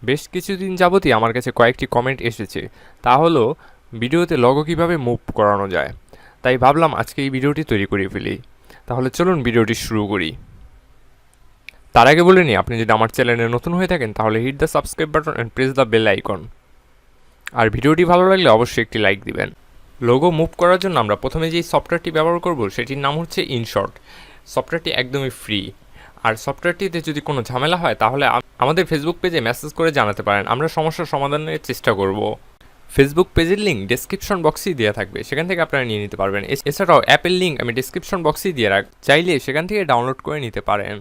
বেশ কিছুদিন যাবতই আমার কাছে কয়েকটি কমেন্ট এসেছে, তা হলো ভিডিওতে লগো কিভাবে মুভ করানো যায়। তাই ভাবলাম আজকে এই ভিডিওটি তৈরি করে ফেলি। তাহলে চলুন ভিডিওটি শুরু করি। তার আগে বলে নিই, আপনি যদি আমার চ্যানেলে নতুন হয়ে থাকেন তাহলে hit the subscribe button and press the bell icon. আর ভিডিওটি ভালো লাগলে অবশ্যই একটি লাইক দিবেন। লোগো মুভ করার জন্য আমরা প্রথমে যেই সফটওয়্যারটি ব্যবহার করব সেটির নাম হচ্ছে ইনশর্ট। সফটওয়্যারটি একদমই ফ্রি। আর সফটওয়্যারটিতে যদি কোনো ঝামেলা হয় তাহলে আমাদের ফেসবুক পেজে মেসেজ করে জানাতে পারেন, আমরা সমস্যার সমাধানের চেষ্টা করব। ফেসবুক পেজের লিঙ্ক ডেসক্রিপশন বক্সেই দেওয়া থাকবে, সেখান থেকে আপনারা নিয়ে নিতে পারবেন। এছাড়াও অ্যাপের লিঙ্ক আমি ডেসক্রিপশন বক্সেই দিয়ে চাইলে সেখান থেকে ডাউনলোড করে নিতে পারেন।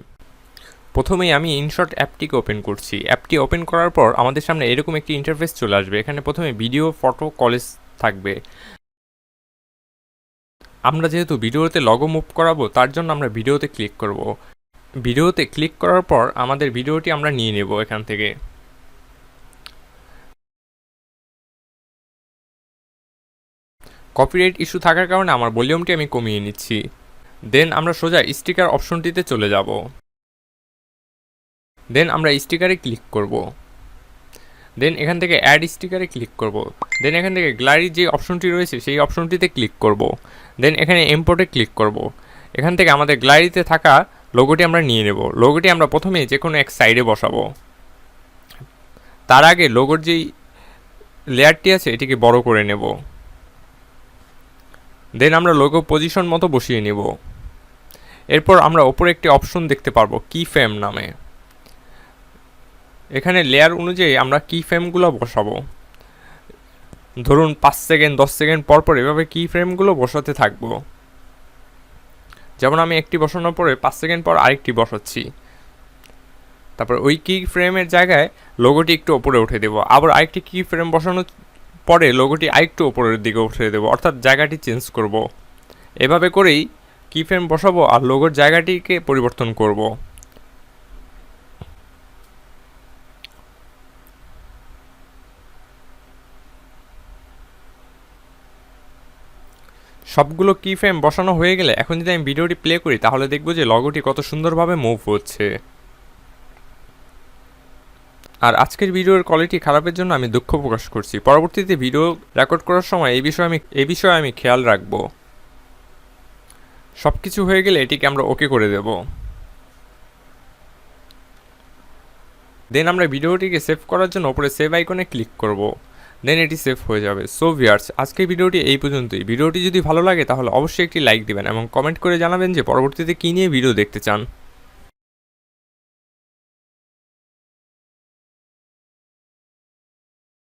প্রথমেই আমি ইনশর্ট অ্যাপটিকে ওপেন করছি। অ্যাপটি ওপেন করার পর আমাদের সামনে এরকম একটি ইন্টারফেস চলে আসবে। এখানে প্রথমে ভিডিও, ফটো, কলেজ থাকবে। আমরা যেহেতু ভিডিওতে লগো মুভ করাবো তার জন্য আমরা ভিডিওতে ক্লিক করব। ভিডিওতে ক্লিক করার পর আমাদের ভিডিওটি আমরা নিয়ে নেব এখান থেকে। কপিরাইট ইস্যু থাকার কারণে আমার ভলিউমটি আমি কমিয়ে নিচ্ছি। দেন আমরা সোজা স্টিকার অপশনটিতে চলে যাব। দেন আমরা স্টিকারে ক্লিক করব। দেন এখান থেকে অ্যাড স্টিকারে ক্লিক করব। দেন এখান থেকে গ্যালারির যে অপশনটি রয়েছে সেই অপশনটিতে ক্লিক করব। দেন এখানে ইম্পোর্টে ক্লিক করব। এখান থেকে আমাদের গ্যালারিতে থাকা লোগোটি আমরা নিয়ে নেব। লোগোটি আমরা প্রথমে যে কোনো এক সাইডে বসাবো। তার আগে লোগোর যেই লেয়ারটি আছে এটিকে বড় করে নেব। দেন আমরা লোগো পজিশন মতো বসিয়ে নেব। এরপর আমরা ওপরে একটি অপশন দেখতে পারবো কি ফ্রেম নামে। এখানে লেয়ার অনুযায়ী আমরা কি ফ্রেমগুলো বসাবো। ধরুন 5 সেকেন্ড 10 সেকেন্ড পর পর এভাবে কি ফ্রেমগুলো বসাতে থাকবো। যেমন আমি একটি বসানোর পরে 5 সেকেন্ড পর আরেকটি বসাচ্ছি। তারপর ওই কি ফ্রেমের জায়গায় লোগোটি একটু ওপরে উঠে দেবো। আবার আরেকটি কি ফ্রেম বসানোর পরে লোগোটি আরেকটু ওপরের দিকে উঠে দেবো, অর্থাৎ জায়গাটি চেঞ্জ করব। এভাবে করেই কি ফ্রেম বসাবো আর লোগোর জায়গাটিকে পরিবর্তন করব। সবগুলো কি ফ্রেম বসানো হয়ে গেলে এখন যদি আমি ভিডিওটি প্লে করি তাহলে দেখব যে লগোটি কত সুন্দরভাবে মুভ হচ্ছে। আর আজকের ভিডিওর কোয়ালিটি খারাপের জন্য আমি দুঃখ প্রকাশ করছি। পরবর্তীতে ভিডিও রেকর্ড করার সময় এই বিষয়ে আমি খেয়াল রাখব। সব কিছু হয়ে গেলে এটিকে আমরা ওকে করে দেব। দেন আমরা ভিডিওটিকে সেভ করার জন্য উপরে সেভ আইকনে ক্লিক করব। দেন এটি সেভ হয়ে যাবে। সো ভিউয়ার্স, আজকের ভিডিওটি এই পর্যন্তই। ভিডিওটি যদি ভালো লাগে তাহলে অবশ্যই একটি লাইক দিবেন এবং কমেন্ট করে জানাবেন যে পরবর্তীতে কী নিয়ে ভিডিও দেখতে চান।